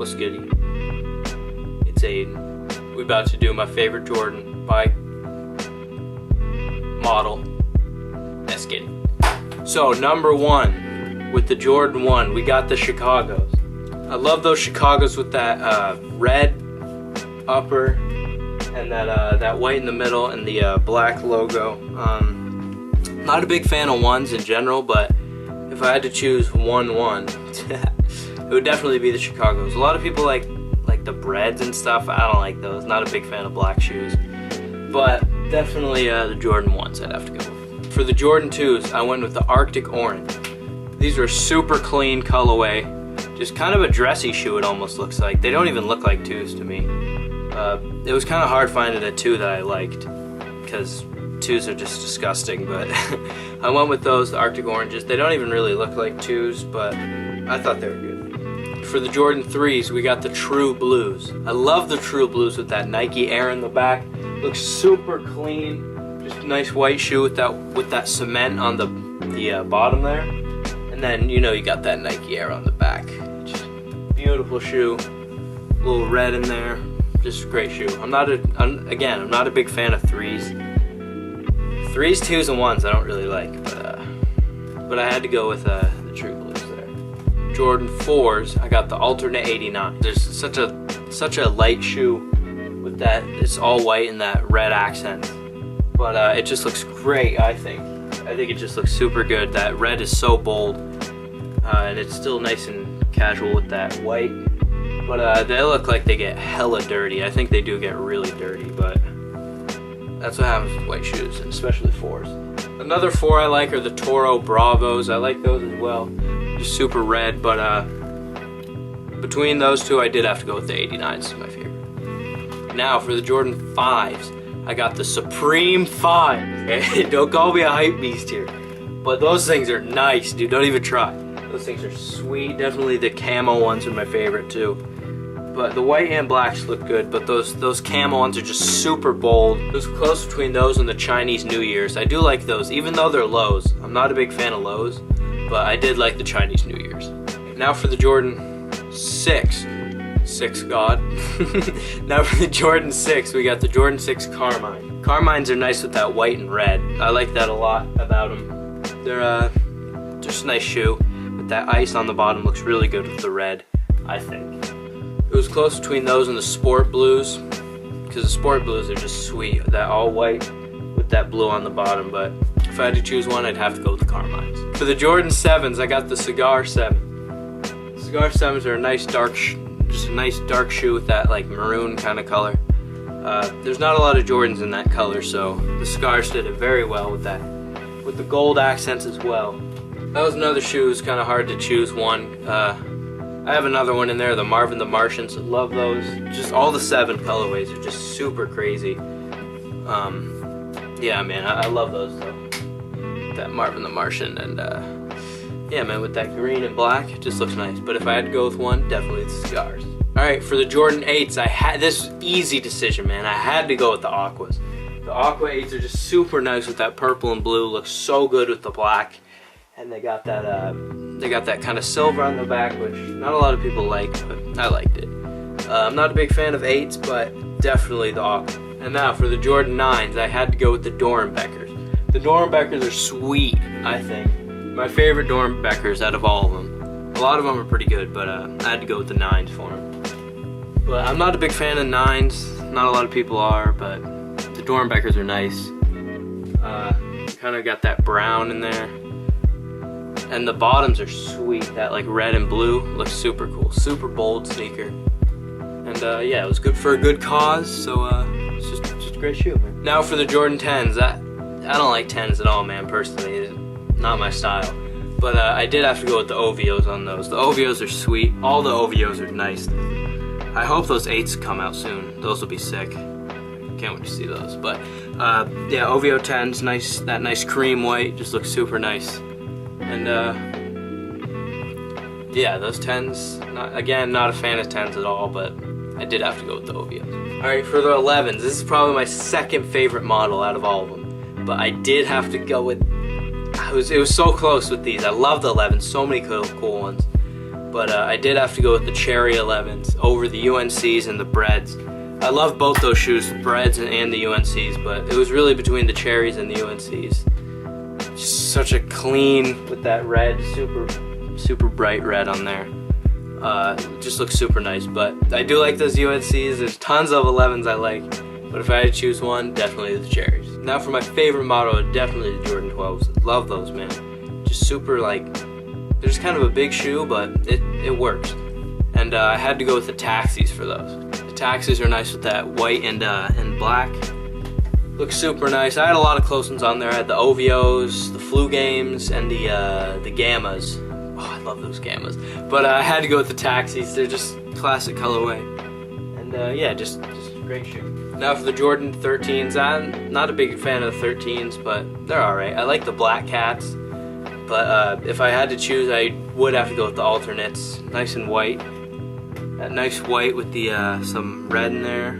What's goody? It's Aiden. We about to do my favorite Jordan by model. Let's get it. So number 1 with the Jordan 1, we got the Chicagos. I love those Chicagos with that red upper and that white in the middle and the black logo. Not a big fan of ones in general, but if I had to choose one, it would definitely be the Chicagos. A lot of people like the Breads and stuff. I don't like those. Not a big fan of black shoes, but definitely the Jordan 1s I'd have to go with. For the Jordan 2s, I went with the Arctic Orange. These are super clean colorway, just kind of a dressy shoe. It almost looks like. They don't even look like 2s to me. It was kind of hard finding a 2 that I liked because 2s are just disgusting, but I went with those, the Arctic Oranges. They don't even really look like 2s, but I thought they were good. For the Jordan 3s, we got the True Blues. I love the True Blues with that Nike Air in the back. Looks super clean. Just a nice white shoe with that cement on the bottom there. And then, you know, you got that Nike Air on the back. Just beautiful shoe. A little red in there. Just a great shoe. I'm not a big fan of 3s. 3s, 2s, and 1s I don't really like, but I had to go with the True Blues there. Jordan 4s, I got the Alternate 89. There's such a light shoe with that. It's all white and that red accent, but it just looks great. I think it just looks super good. That red is so bold, and it's still nice and casual with that white. But they look like they get hella dirty. I think they do get really dirty, but that's what happens with white shoes, and especially 4s. Another 4 I like are the Toro Bravos. I like those as well. Just super red, but between those 2, I did have to go with the 89s, my favorite. Now for the Jordan 5s, I got the Supreme 5. Okay? Don't call me a hype beast here, but those things are nice, dude. Don't even try. Those things are sweet. Definitely the camo ones are my favorite too. But the white and blacks look good, but those camo ones are just super bold. It was close between those and the Chinese New Year's. I do like those, even though they're lows. I'm not a big fan of lows, but I did like the Chinese New Year's. Now for the Jordan 6. God. Now for the Jordan 6, we got the Jordan 6 Carmine. Carmines are nice with that white and red. I like that a lot about them. They're just a nice shoe. With that ice on the bottom looks really good with the red, I think. It was close between those and the Sport Blues, because the Sport Blues are just sweet. That all white with that blue on the bottom, but if I had to choose one, I'd have to go with the Carmines. For the Jordan 7s, I got the Cigar 7. Cigar 7s are a nice just a nice dark shoe with that like maroon kind of color. There's not a lot of Jordans in that color, so the Cigars did it very well with that, with the gold accents as well. That was another shoe. It was kind of hard to choose one. I have another one in there, the Marvin the Martians. I love those. Just all the 7 colorways are just super crazy. Yeah, man, I love those though. That Marvin the Martian and yeah, man, with that green and black, it just looks nice. But if I had to go with one, definitely the Cigars. All right, for the Jordan 8s, this was easy decision, man. I had to go with the Aquas. The Aqua 8s are just super nice with that purple and blue. Looks so good with the black. And they got that kind of silver on the back, which not a lot of people like, but I liked it. I'm not a big fan of 8s, but definitely the Aqua. And now for the Jordan 9s, I had to go with the Doernbeckers. The Doernbeckers are sweet, I think. My favorite Doernbeckers out of all of them. A lot of them are pretty good, but I had to go with the 9s for them. But I'm not a big fan of 9s. Not a lot of people are, but the Doernbeckers are nice. Kind of got that brown in there. And the bottoms are sweet. That like red and blue looks super cool. Super bold sneaker. And yeah, it was good for a good cause, so it's just a great shoe, man. Now for the Jordan 10s. I don't like 10s at all, man, personally. It's not my style. But I did have to go with the OVOs on those. The OVOs are sweet. All the OVOs are nice. I hope those 8s come out soon. Those will be sick. Can't wait to see those. But yeah, OVO 10s, nice. That nice cream white just looks super nice. And yeah, those 10s, not a fan of 10s at all, but I did have to go with the OVOs. Alright, for the 11s, this is probably my second favorite model out of all of them. But I did have to go with, it was so close with these. I love the 11s, so many cool ones. But I did have to go with the Cherry 11s over the UNCs and the Breads. I love both those shoes, the Breads and the UNCs, but it was really between the Cherries and the UNCs. Just such a clean, with that red, super bright red on there. Just looks super nice, but I do like those UNCs. There's tons of 11s I like, but if I had to choose one, definitely the Cherries. Now for my favorite model, definitely the Jordan 12s. Love those, man. Just super, like, they're just kind of a big shoe, but it works. And I had to go with the Taxis for those. The Taxis are nice with that white and black. Looks super nice. I had a lot of close ones on there. I had the OVOs, the Flu Games, and the Gammas. Oh, I love those Gammas. But I had to go with the Taxis. They're just classic colorway. And yeah, just a great shoe. Now for the Jordan 13s, I'm not a big fan of the 13s, but they're alright. I like the Black Cats, but if I had to choose, I would have to go with the alternates. Nice and white. That nice white with the some red in there.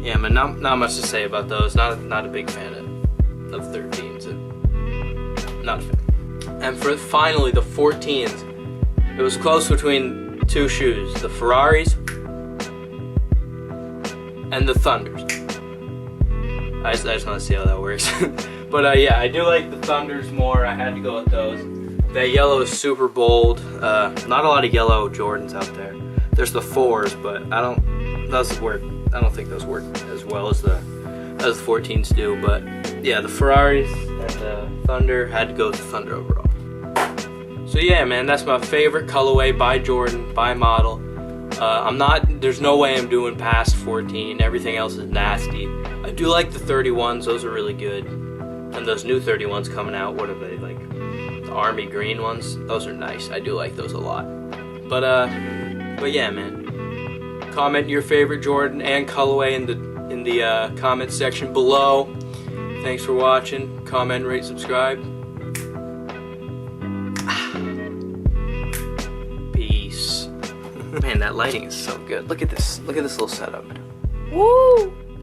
Yeah, but not much to say about those. Not a big fan of 13s. Not a fan. And for finally the 14s, it was close between two shoes, the Ferraris and the Thunders. I just want to see how that works. But yeah, I do like the Thunders more. I had to go with those. That yellow is super bold. Not a lot of yellow Jordans out there. There's the 4s, but I don't think those work as well as the 14s do. But yeah, the Ferraris and the Thunder, had to go with the Thunder overall. So yeah, man, that's my favorite colorway by Jordan, by model. There's no way I'm doing past 14. Everything else is nasty. I do like the 31s, those are really good. And those new 31s coming out, what are they, like the army green ones? Those are nice. I do like those a lot. But yeah, man. Comment your favorite Jordan and colorway in the comment section below. Thanks for watching. Comment, rate, subscribe. Peace. Man, that lighting is so good. Look at this. Look at this little setup. Woo!